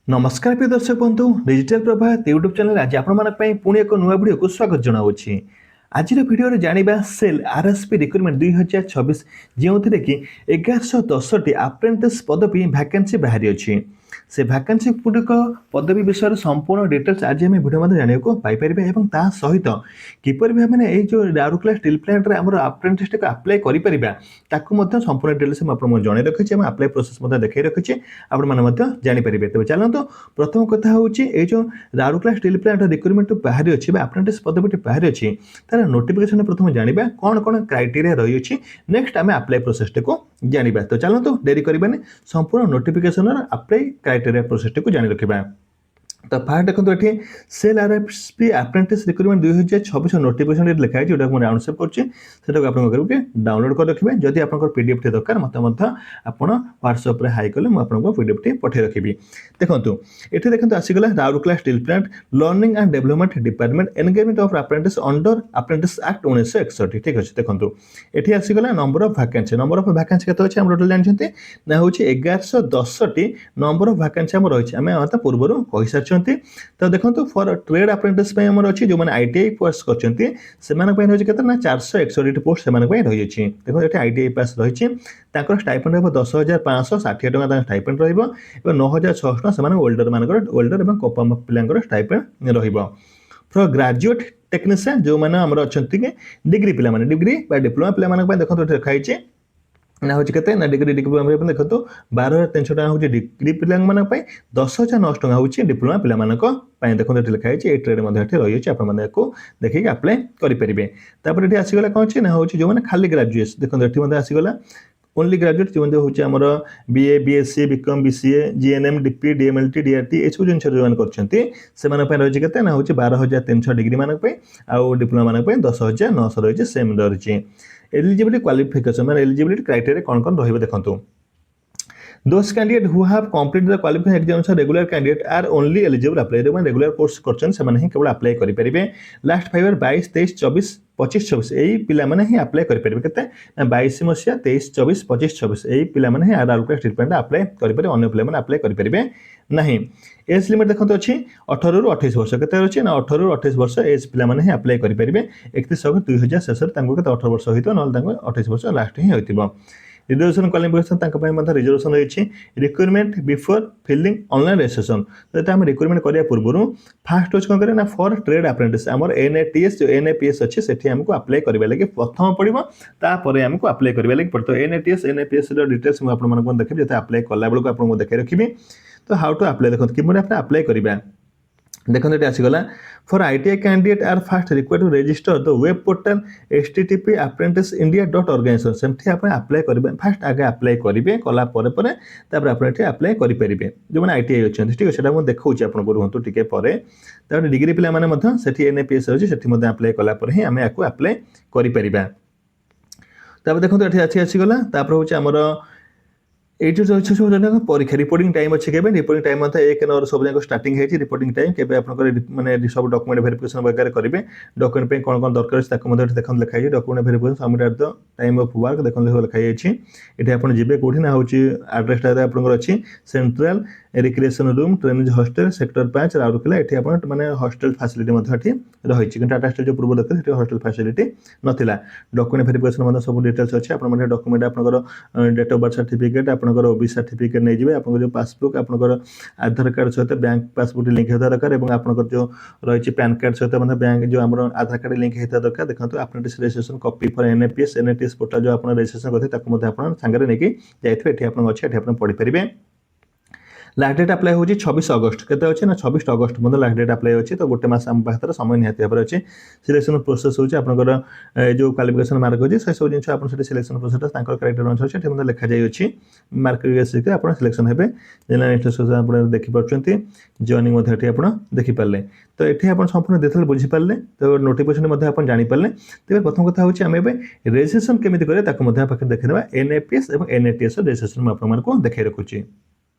नमस्कार प्रिय दर्शक बंधु डिजिटल प्रभात यूट्यूब चैनल आज आपण पुणी एक नुआ वीडियो को स्वागत जनावि आज भिडियो जाना सेल आरएसपी रिक्रुटमेंट 2026 जो कि 1110 आप्रेंटिस पदवी वैकेंसी बाहरी अच्छी से वैकेंसी गुड़िक पदवी विषय संपूर्ण डिटेल्स आज आम भिडियो जानापारे और सहित किपर भाव में जो राउरकेला स्टील प्लांट आम आप्रेंटिस आप्लाय कर संपूर्ण डिटेल्स मुझे जन रखी आप्लाय प्रोसेस देखा रखी आपंपारे तेज चलते प्रथम कथा हूँ जो राउरकेला स्टील प्लांट रिक्रुटमेंट बाहरी अच्छी आप्रेंटिस पदवी बाहरी अच्छी तार नोटिफिकेशन प्रथम जाना कौन कौन क्राइटेरिया रही नेक्स्ट आम आप्लाय प्रोसेस को जाना तो चलते डेरी करवानी संपूर्ण नोटिफिकेशन अप्लाई क्राइटेरिया प्रोसेस को जानी रखा तो फास्ट देखो ये सेल आरएसपी आप्रेंटिस रिक्रुटमेंट 2026 नोटिफिकेशन लिखाई जो मुझे राउंड सेव कर डाउनलोड कर रखिए जदि आप पीडीएफ दरकार मत आप व्हाट्सएप हाई कले मुझे पीडीएफ टी पठे रखी देखो ये देखो आसीगला Rourkela steel plant learning and development department engagement of apprentice under apprentice act 1961 ठीक अच्छे देखो ये आसीगला नंबर ऑफ वैकेंसी के टोटल जानते ना हूँ 1110 नंबर ऑफ वैकेंसी आम रही आम पूर्व कही सारी तो देखो फॉर ट्रेड अप्रेंटिस अच्छी जो मैंने आईटीआई पास करते 461 पोस्ट से रही देखो ये आईटीआई पास रही स्टाइपेंड रहा 10,560 टका स्टाइपेंड रहा 9,600 से ओल्डर मान ओल्डर और कोपा पिला स्टाइपेंड रॉ ग्रेजुएट टेक्नीशियन जो मैंने अच्छा डिग्री पिला डिग्री डिप्लोमा पिला देखो लिखाई ना हूँ के ना डिग्री डिप्लोमा देखो 12,300 टका हूँ डिग्री पिला 10,900 टका हूँ डिप्लोमा पिला देखो ये लिखाई ये ट्रेड रही है आपको देखिए आप्लाय करेंगे ये आसीगला कौन अच्छे ना हूँ जो मैंने खाली ग्राजुएट देखो ये आसीगला ओनली ग्रेजुएट जो हूँ आमर BA BSc BCom BCA GNM DP DMLT DRT ये सब जिन जो रही है ना हूँ 12,300 डिग्री मानक आउ डिप्लोमा मानक 10,900 रही है सेम रही एलिजिबिलिटी क्वालिफिकेशन मैंने एलिजिबिलिटी क्राइटेरिया कौन कौन रही देखो Those candidates who have completed the qualifying examination regular candidate are only eligible apply जो रेगुलर कोर्स करछन से माने ही केवल अप्लाई करि परिबे लास्ट 5 ईयर 22 23 24 25 26 एई पिला माने ही अप्लाई करि परिबे केते 22 मसिया 23 24 25 26 एई पिला माने ही राउरकेला स्टील प्लांट अप्लाई करि परिबे अन्य पिला माने अप्लाई करि परिबे नहीं एज लिमिट देखो अच्छी 18 रु 28 वर्ष केते अछि ना 18 रु 28 वर्ष एज पिला माने ही अप्लाई करि परिबे 31 अगस्त 2000 शेष तांको केते 18 वर्ष होइतो नल तांको 28 वर्ष लास्ट ही होइतिबो रिजर्वेशन क्वालिफिकेशन रिजर्वेशन रही recruitment before filling online registration तो आम रिक्रुटमेंट करने पूर्व फास्ट हूँ कौन करें फॉर ट्रेड अप्रेंटिस आम एनएटीएस जो एनएपीएस अच्छे से आमको अप्लाई करने लगे प्रथम पड़ो तापर आमको अप्लाई करने लगे पड़े तो एनएटीएस डिटेल्स मुझे देखिए जो अप्लाई कला बेलू आपको देखे रखी तो हाउ टू अप्लाई देखो कि अप्लाई करवा देखो ये आसीगला for ITI candidate are first required to register the web portal http apprenticeindia.org सेमठी आप अप्लाई करेंगे फास्ट आगे अप्लाई करेंगे कलापर आप अप्लाई करेंगे जो मैंने आईटीआई अच्छे ठीक है मुझे देखा आपको रुहतु टी डिग्री पिला एनएपीएस अच्छे से अप्लाई कलापर ही आम आपको अप्लाई कर देखो ये आसीगला हूँ आमर ये सब परीक्षा रिपोर्टिंग टाइम अच्छे के रिपोर्टिंग टाइम 1 नंबर सब जाक स्टार्टिंग है रिपोर्टिंग टाइम के माने सब डॉक्यूमेंट वेरिफिकेशन वगैरह करेंगे डॉक्यूमेंट पे कौन कौन दरकार देखो लिखाई document verification submit at the time of work देखो लिखाई ये आप जी कौटी ना हूँ आड्रेसटा आप अच्छी central recreation room training hostel sector 5 Rourkela ये मैंने हॉस्टल फैसिलिटी रही कि टाटा स्टील जो पूर्व देखते हॉस्टल फैसिलिटी नाला डॉक्यूमेंट वेरिफिकेशन सब डिटेल्स अच्छे आप डॉक्यूमेंट आपंकर डेट ऑफ बर्थ सर्टिफिकेट आपंकर ओबीसी सर्टिफिकेट नहीं जाए आप जो पासबुक आपंकर आधार कार्ड सहित बैंक पासबुक लिंक होता दरकार और आपंकर जो रही पैन कार्ड सहित बैंक जो आम आधार कार्ड लिंक होता दरकार देखो apprentice registration copy for NATS portal जो आप रजिस्ट्रेशन करते सांगे नहीं जाइए ये अच्छे ये पढ़ी पारे लास्ट डेट अप्लाई होची 26 अगस्त केते अछि ना 26 अगस्त मतलब लास्ट डेट अप्लाई अछि तो गोटे मास हम पाखर समय निहाती भाବରେ अछि सिलेक्शन प्रोसेस होची आपनकर जो क्वालिफिकेशन मार्क होची से सब जिंस आपन से सिलेक्शन प्रोसेस तांकर क्राइटेरिया अनुसार से मतलब लिखा जाय अछि मार्क बेसिस के आपन सिलेक्शन हेबे जनरल इंटरेस्ट आपन देखि परछंती जॉइनिंग मध्ये एठी आपन देखि परले तो एठी आपन संपूर्ण डिटेल बुझि परले तो नोटिफिकेशन मध्ये आपन जानि परले तबे प्रथम कथा होची हम एबे रजिस्ट्रेशन केमिति करे ताको मध्ये पाखर देखिनबा एनएपीएस एवं एनएटीएस रजिस्ट्रेशन म आपन मानको देखै रखुची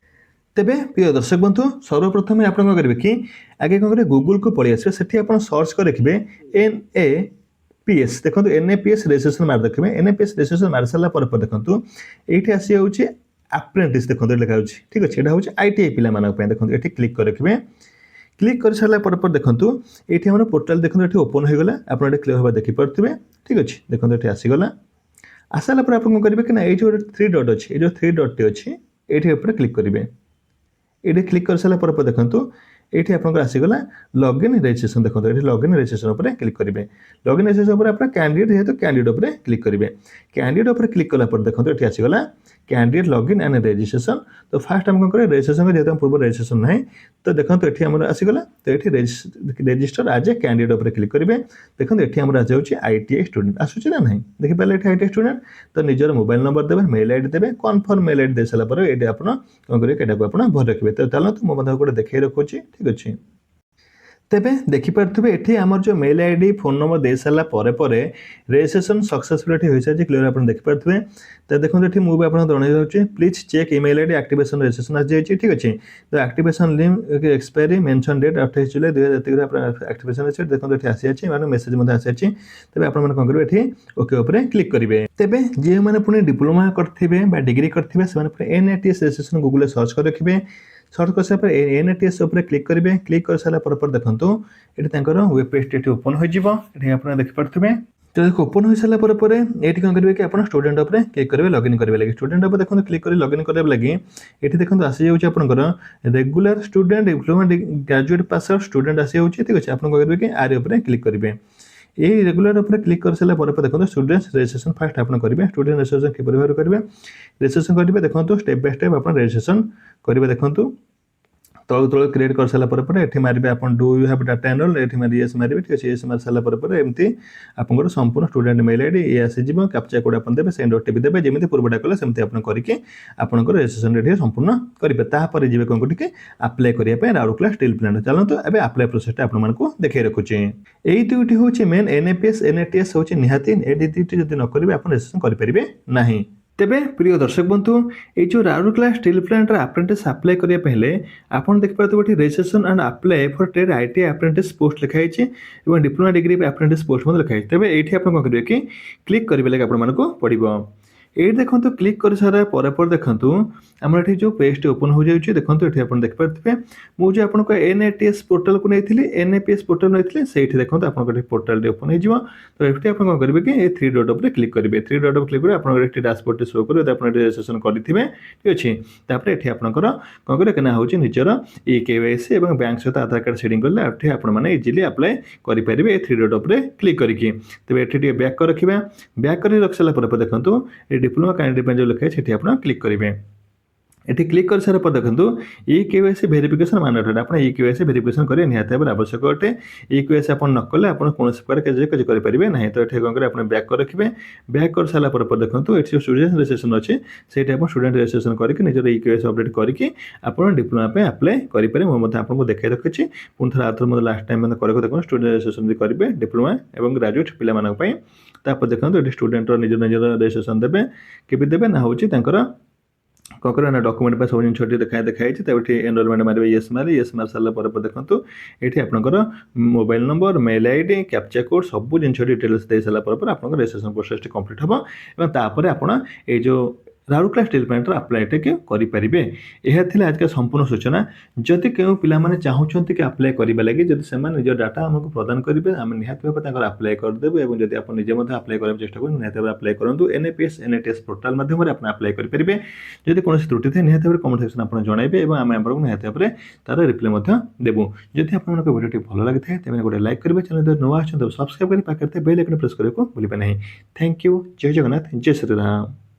तेबे प्रिय दर्शक बंधु सर्वप्रथम आप करेंगे कि आगे कौन करेंगे गूगल को पलि आसवे से सर्च कर रखिए एनएपीएस देखो एनएपीएस रजिस्ट्रेशन मार देखिए एनएपीएस रजिस्ट्रेशन मार सारा देखो ये आसी हूँ ଆପ୍ରେଣ୍ଟିସ୍ ଦେଖନ୍ତୁ ଏଠି ଲେଖାଯାଉଛି ଠିକ୍ ଅଛି। ଏଇଟା ହେଉଛି ITI ପିଲାମାନଙ୍କ ପାଇଁ। ଦେଖନ୍ତୁ ଏଠି କ୍ଲିକ୍ କରି ରଖିବେ। କ୍ଲିକ୍ କରିସାରିଲା ପରେ ଦେଖନ୍ତୁ ଏଇଠି ଆମର ପୋର୍ଟାଲ୍ ଦେଖନ୍ତୁ ଏଠି ଓପନ୍ ହୋଇଗଲା। ଆପଣ ଏଠି କ୍ଲିୟର୍ ଭାବେ ଦେଖିପାରୁଥିବେ ଠିକ୍ ଅଛି। ଦେଖନ୍ତୁ ଏଠି ଆସିଗଲା। ଆସିଲା ପରେ ଆପଣ କ'ଣ କରିବେ କି ନା ଏଇଠି ଗୋଟେ 3 ଡଟ୍ ଅଛି। ଏଇ ଯେଉଁ 3 ଡଟ୍ଟି ଅଛି ଏଇଠି ଉପରେ କ୍ଲିକ୍ କରିବେ। ଏଇଠି କ୍ଲିକ୍ କରିସାରିଲା ପରେ ଦେଖନ୍ତୁ ଏଇଠି ଆପଣଙ୍କର ଆସିଗଲା ଲଗ୍ଇନ୍ ରେଜିଷ୍ଟ୍ରେସନ୍। ଦେଖନ୍ତୁ ଏଠି ଲଗ୍ଇନ୍ ରେଜିଷ୍ଟ୍ରେସନ୍ ଉପରେ କ୍ଲିକ୍ କରିବେ। ଲଗ୍ଇନ୍ ରେଜିଷ୍ଟ୍ରେସନ୍ ଉପରେ ଆପଣ କ୍ୟାଣ୍ଡିଡେଟ୍ ଯେହେତୁ କ୍ୟାଣ୍ଡିଡେଟ୍ ଉପରେ କ୍ଲିକ୍ କରିବେ। କ୍ୟାଣ୍ଡିଡେଟ୍ ଉପରେ କ୍ଲିକ୍ କଲା ପରେ ଦେଖନ୍ତୁ ଏଠି ଆସିଗଲା କ୍ୟାଣ୍ଡିଡେଟ୍ ଲଗ୍ଇନ୍ ଆଣ୍ଡ ରେଜିଷ୍ଟ୍ରେସନ୍। ତ ଫାର୍ଷ୍ଟ ଆମେ କ'ଣ କରିବା ରେଜିଷ୍ଟ୍ରେସନ୍ ଯେହେତୁ ଆମ ପୂର୍ବ ରେଜିଷ୍ଟ୍ରେସନ୍ ନାହିଁ ତ ଦେଖନ୍ତୁ ଏଠି ଆମର ଆସିଗଲା। ତ ଏଠି ରେଜିଷ୍ଟର ଆଜ୍ ଏ କ୍ୟାଣ୍ଡିଡେଟ୍ ଉପରେ କ୍ଲିକ୍ କରିବେ। ଦେଖନ୍ତୁ ଏଠି ଆମର ଆସିଯାଉଛି ITI ଷ୍ଟୁଡେଣ୍ଟ ଆସୁଛି ନା ନାହିଁ ଦେଖିପାରିଲେ ଏଠି ITI ଷ୍ଟୁଡେଣ୍ଟ। ତ ନିଜର ମୋବାଇଲ୍ ନମ୍ବର ଦେବେ, ମେଲ୍ ଆଇଡି ଦେବେ, କନଫର୍ମ ମେଲ୍ ଆଇଡି ଦେଇସାରିଲା ପରେ ଏଇଠି ଆପଣ କ'ଣ କରିବେ ଏଟାକୁ ଆପଣ ଭରି ରଖିବେ। ତ ଚାଲନ୍ତୁ ମୁଁ ମଧ୍ୟ ଗୋଟେ ଦେଖେଇ ରଖୁଛି ଠିକ୍ ଅଛି। ତେବେ ଦେଖିପାରୁଥିବେ ଏଠି ଆମର ଯେଉଁ ମେଲ୍ ଆଇଡି ଫୋନ୍ ନମ୍ବର ଦେଇସାରିଲା ପରେ ରେଜିଷ୍ଟ୍ରେସନ୍ ସକ୍ସେସଫୁଲ୍ ଏଠି ହୋଇସାରିଛି କ୍ଲିୟର ଆପଣ ଦେଖିପାରୁଥିବେ। ତ ଦେଖନ୍ତୁ ଏଠି ମୁଁ ବି ଆପଣଙ୍କୁ ଜଣାଇ ଦେଉଛି please check email ID activation registration ଆସିଯାଇଛି ଠିକ୍ ଅଛି। ତ activation link expiry mention date 28 July 2023 ଆପଣ ଆକ୍ଟିଭେସନ୍ ଅଛି। ଦେଖନ୍ତୁ ଏଠି ଆସିଯାଇଛି ମାନେ ମେସେଜ୍ ମଧ୍ୟ ଆସିଯାଇଛି। ତେବେ ଆପଣମାନେ କ'ଣ କରିବେ ଏଠି ଓକେ ଉପରେ କ୍ଲିକ୍ କରିବେ। ତେବେ ଯେଉଁମାନେ ପୁଣି ଡିପ୍ଲୋମା କରିଥିବେ ବା ଡିଗ୍ରୀ କରିଥିବେ ସେମାନେ ପୁଣି NATS ରେଜିଷ୍ଟ୍ରେସନ୍ ଗୁଗଲରେ ସର୍ଚ୍ଚ କରି ରଖିବେ। ସର୍ଚ୍ଚ କରିସାରିଲା ପରେ NATS ଉପରେ କ୍ଲିକ୍ କରିବେ। କ୍ଲିକ୍ କରିସାରିଲା ପରେ ଦେଖନ୍ତୁ ଏଠି ତାଙ୍କର ୱେବ୍ ପେଜ୍ ଏଠି ଓପନ୍ ହୋଇଯିବ। ଏଠି ଆପଣ ଦେଖିପାରୁଥିବେ। ତ ଓପନ୍ ହୋଇସାରିଲା ପରେ ଏଇଠି କ'ଣ କରିବେ କି ଆପଣ ଷ୍ଟୁଡେଣ୍ଟ ଉପରେ କ୍ଲିକ୍ କରିବେ ଲଗ୍ଇନ୍ କରିବା ଲାଗି। ଷ୍ଟୁଡେଣ୍ଟ ଉପରେ ଦେଖନ୍ତୁ କ୍ଲିକ୍ କରି ଲଗ୍ଇନ୍ କରିବା ଲାଗି ଏଠି ଦେଖନ୍ତୁ ଆସିଯାଉଛି ଆପଣଙ୍କର regular student diploma graduate pass out student ଆସିଯାଉଛି ଠିକ୍ ଅଛି। ଆପଣ କ'ଣ କରିବେ କି ଆରି ଉପରେ କ୍ଲିକ୍ କରିବେ। এই ରେଗୁଲାର ଉପରେ କ୍ଲିକ୍ କରିସାରିଲା ପରେ ଦେଖନ୍ତୁ ଷ୍ଟୁଡେଣ୍ଟସ୍ ରେଜିଷ୍ଟ୍ରେସନ୍ ଫାର୍ଷ୍ଟ ଆପଣ କରିବେ। ଷ୍ଟୁଡେଣ୍ଟ ରେଜିଷ୍ଟ୍ରେସନ୍ କିପରି ଭାବରେ କରିବେ ରେଜିଷ୍ଟ୍ରେସନ୍ କରିବେ ଦେଖନ୍ତୁ ଷ୍ଟେପ୍ ବାଇ ଷ୍ଟେପ୍ ଆପଣ ରେଜିଷ୍ଟ୍ରେସନ୍ କରିବେ। ଦେଖନ୍ତୁ ତଳୁ କ୍ରିଏଟ୍ କରିସାରିଲା ପରେ ଏଠି ମାରିବେ ଆପଣ do you have data enrol ଏଠି ମାରି ୟେସ୍ ମାରିବେ ଠିକ୍ ଅଛି। ୟେସ୍ ମାରି ସାରିଲା ପରେ ଏମିତି ଆପଣଙ୍କର ସମ୍ପୂର୍ଣ୍ଣ ଷ୍ଟୁଡେଣ୍ଟ ମେଲ୍ ଆଇଡି ଇଏ ଆସିଯିବ। କ୍ୟାପ୍ଚା କୋଡ୍ ଆପଣ ଦେବେ, ସେଣ୍ଡ OTP ଦେବେ, ଯେମିତି ପୂର୍ବଟା କଲେ ସେମିତି ଆପଣ କରିକି ଆପଣଙ୍କର ରେଜିଷ୍ଟ୍ରେସନ୍ ଏଠି ସମ୍ପୂର୍ଣ୍ଣ କରିବେ। ତାପରେ ଯିବେ କ'ଣ ଟିକେ ଆପ୍ଲାଏ କରିବା ପାଇଁ ରାଉରକେଲା ଷ୍ଟିଲ୍ ପ୍ଲାଣ୍ଟ। ଚାଲନ୍ତୁ ଏବେ ଆପ୍ଲାଏ ପ୍ରୋସେସଟା ଆପଣମାନଙ୍କୁ ଦେଖେଇ ରଖୁଛି। ଏଇ ଦୁଇଟି ହେଉଛି ମେନ୍ NAPS NATS ହେଉଛି ନିହାତି। ଏ ଦୁଇଟି ଯଦି ନ କରିବେ ଆପଣ ରେଜିଷ୍ଟ୍ରେସନ୍ କରିପାରିବେ ନାହିଁ। ତେବେ ପ୍ରିୟ ଦର୍ଶକ ବନ୍ଧୁ এই ଯେଉଁ ରାଉରକେଲା ଷ୍ଟିଲ୍ ପ୍ଲାଣ୍ଟର ଆପ୍ରେଣ୍ଟିସ୍ ଆପ୍ଲାଏ କରିବା ପାଇଁ ହେଲେ ଆପଣ ଦେଖିପାରୁଥିବେ ଏଠି registration and apply for trade ITI apprentice post ଲେଖାଯାଇଛି ଏବଂ ଡିପ୍ଲୋମା ଡିଗ୍ରୀ ଆପ୍ରେଣ୍ଟିସ୍ ପୋଷ୍ଟ ମଧ୍ୟ ଲେଖାଯାଇଛି। ତେବେ ଏଇଠି ଆପଣ କ'ଣ କରିବେ କି କ୍ଲିକ୍ କରିବେ ଲାଗି ଆପଣମାନଙ୍କୁ ପଡ଼ିବ। ଏଇଠି ଦେଖନ୍ତୁ କ୍ଲିକ୍ କରିସାରିଲା ପରେ ଦେଖନ୍ତୁ ଆମର ଏଠି ଯେଉଁ ପେଜଟି ଓପନ୍ ହୋଇଯାଉଛି। ଦେଖନ୍ତୁ ଏଠି ଆପଣ ଦେଖିପାରୁଥିବେ ମୁଁ ଯେଉଁ ଆପଣଙ୍କ NATS ପୋର୍ଟାଲକୁ ନେଇଥିଲି NAPS ପୋର୍ଟାଲ ନେଇଥିଲି ସେଇଠି ଦେଖନ୍ତୁ ଆପଣଙ୍କ ଏଠି ପୋର୍ଟାଲଟି ଓପନ୍ ହୋଇଯିବ। ତ ଏଠି ଆପଣ କ'ଣ କରିବେ କି ଏ 3 ଡଟ୍ ଉପରେ କ୍ଲିକ୍ କରିବେ। 3 ଡଟ୍ ଉପରେ କ୍ଲିକ୍ କରିବେ ଆପଣଙ୍କର ଏଠି ଡ୍ୟାସବୋର୍ଡଟି ଶୋ କରିବ ଯଦି ଆପଣ ଏଠି ରେଜିଷ୍ଟ୍ରେସନ୍ କରିଥିବେ ଠିକ୍ ଅଛି। ତାପରେ ଏଠି ଆପଣଙ୍କର କ'ଣ କରିବେ ନା ହେଉଛି ନିଜର KYC ଏବଂ ବ୍ୟାଙ୍କ ସହିତ ଆଧାର କାର୍ଡ଼ ସେଡିଂ କଲେ ଏଠି ଆପଣମାନେ ଇଜିଲି ଆପ୍ଲାଏ କରିପାରିବେ ଏ 3 ଡଟ୍ ଉପରେ କ୍ଲିକ୍ କରିକି। ତେବେ ଏଠି ଟିକେ ବ୍ୟାକ୍ କରି ରଖିବା। ବ୍ୟାକ୍ କରି ରଖିସାରିଲା ପରେ ଦେଖନ୍ତୁ डिप्लोमा कैंडिडेट ପାଇଁ ଯେଉଁ ଲେଖା ଅଛି ସେଠି ଆପଣ କ୍ଲିକ୍ କରିବେ। ଏଠି କ୍ଲିକ୍ କରିସାରିଲା ପରେ ଦେଖନ୍ତୁ KYC ଭେରିଫିକେସନ୍ ମାଣ୍ଡାଟୋରୀ ଆପଣ KYC ଭେରିଫିକେସନ୍ କରିବା ନିହାତି ଭାବରେ ଆବଶ୍ୟକ ଅଟେ। KYC ଆପଣ ନ କଲେ ଆପଣ କୌଣସି ପ୍ରକାର କିଛି କରିପାରିବେ ନାହିଁ। ତ ଏଠି କ'ଣ କରିବେ ଆପଣ ବ୍ୟାକ୍ କରି ରଖିବେ। ବ୍ୟାକ୍ କରିସାରିଲା ପରେ ଦେଖନ୍ତୁ ଏଠି ଯେଉଁ ଷ୍ଟୁଡେଣ୍ଟ ରେଜିଷ୍ଟ୍ରେସନ୍ ଅଛି ସେଇଠି ଆପଣ ଷ୍ଟୁଡେଣ୍ଟ ରେଜିଷ୍ଟ୍ରେସନ୍ କରିକି ନିଜର KYC ଅପଡେଟ୍ କରିକି ଆପଣ ଡିପ୍ଲୋମା ପାଇଁ ଆପ୍ଲାଏ କରିପାରିବେ। ମୁଁ ମଧ୍ୟ ଆପଣଙ୍କୁ ଦେଖାଇ ରଖିଛି। ପୁଣି ଥରେ ଆଉଥରେ ମୋତେ ଲାଷ୍ଟ ଟାଇମ୍ ମାନେ କରିବାକୁ ଦେଖନ୍ତୁ ଷ୍ଟୁଡେଣ୍ଟ ରେଜିଷ୍ଟ୍ରେସନ୍ ଯଦି କରିବେ ଡିପ୍ଲୋମା ଏବଂ ଗ୍ରାଜୁଏଟ୍ ପିଲାମାନଙ୍କ ପାଇଁ। ତାପରେ ଦେଖନ୍ତୁ ଏଠି ଷ୍ଟୁଡେଣ୍ଟର ନିଜର ରେଜିଷ୍ଟ୍ରେସନ୍ ଦେବେ କେବେ ଦେବେ ନା ହେଉଛି ତାଙ୍କର କ'ଣ କରିବେ ନା ଡକ୍ୟୁମେଣ୍ଟ ପାଇଁ ସବୁ ଜିନିଷ ଦେଖାଯାଇଛି। ତ ଏଠି ଏନରୋଲମେଣ୍ଟ ମାରିବେ ୟେସ୍ ମାରି ସାରିଲା ପରେ ଦେଖନ୍ତୁ ଏଠି ଆପଣଙ୍କର mobile number mail ID captcha code ସବୁ ଜିନିଷ ଡିଟେଲ୍ସ ଦେଇସାରିଲା ପରେ ଆପଣଙ୍କର ରେଜିଷ୍ଟ୍ରେସନ୍ ପ୍ରୋସେସଟି କମ୍ପ୍ଲିଟ୍ ହେବ ଏବଂ ତାପରେ ଆପଣ ଏଇ ଯେଉଁ ରାଉରକେଲା ଷ୍ଟିଲ୍ ପ୍ଲାଣ୍ଟର ଆପ୍ଲାଏଟିକୁ କରିପାରିବେ। ଏହା ଥିଲା ଆଜିକା ସମ୍ପୂର୍ଣ୍ଣ ସୂଚନା। ଯଦି କେଉଁ ପିଲାମାନେ ଚାହୁଁଛନ୍ତି କି ଆପ୍ଲାଏ କରିବା ଲାଗି ଯଦି ସେମାନେ ନିଜ ଡାଟା ଆମକୁ ପ୍ରଦାନ କରିବେ ଆମେ ନିହାତି ଭାବେ ତାଙ୍କର ଆପ୍ଲାଏ କରିଦେବୁ ଏବଂ ଯଦି ଆପଣ ନିଜେ ମଧ୍ୟ ଆପ୍ଲାଏ କରିବାକୁ ଚେଷ୍ଟା କରନ୍ତୁ ନିହାତି ଭାବେ ଆପ୍ଲାଏ କରନ୍ତୁ। NAPS NATS ପୋର୍ଟାଲ ମାଧ୍ୟମରେ ଆପଣ ଆପ୍ଲାଏ କରିପାରିବେ। ଯଦି କୌଣସି ତ୍ରୁଟି ଥାଏ ନିହାତି ଭାବରେ କମେଣ୍ଟ ସେକ୍ସନ୍ ଆପଣ ଜଣାଇବେ ଏବଂ ଆମେ ଆପଣଙ୍କୁ ନିହାତି ଭାବରେ ତାର ରିପ୍ଲାଏ ମଧ୍ୟ ଦେବୁ। ଯଦି ଆପଣଙ୍କ ଭିଡ଼ିଓଟି ଭଲ ଲାଗିଥାଏ ତେବେ ଗୋଟେ ଲାଇକ୍ କରିବେ। ଚ୍ୟାନେଲ ଯଦି ନୂଆ ଆସଛନ୍ତି ସବସ୍କ୍ରାଇବ୍ କରି ପାଖରେ ଥାଏ ବେଲ୍ ଆଇକନ୍ ପ୍ରେସ୍ କରିବାକୁ ଭୁଲିବେ ନାହିଁ। Thank you. ଜୟ ଜଗନ୍ନାଥ। ଜୟ ଶ୍ରୀରାମ।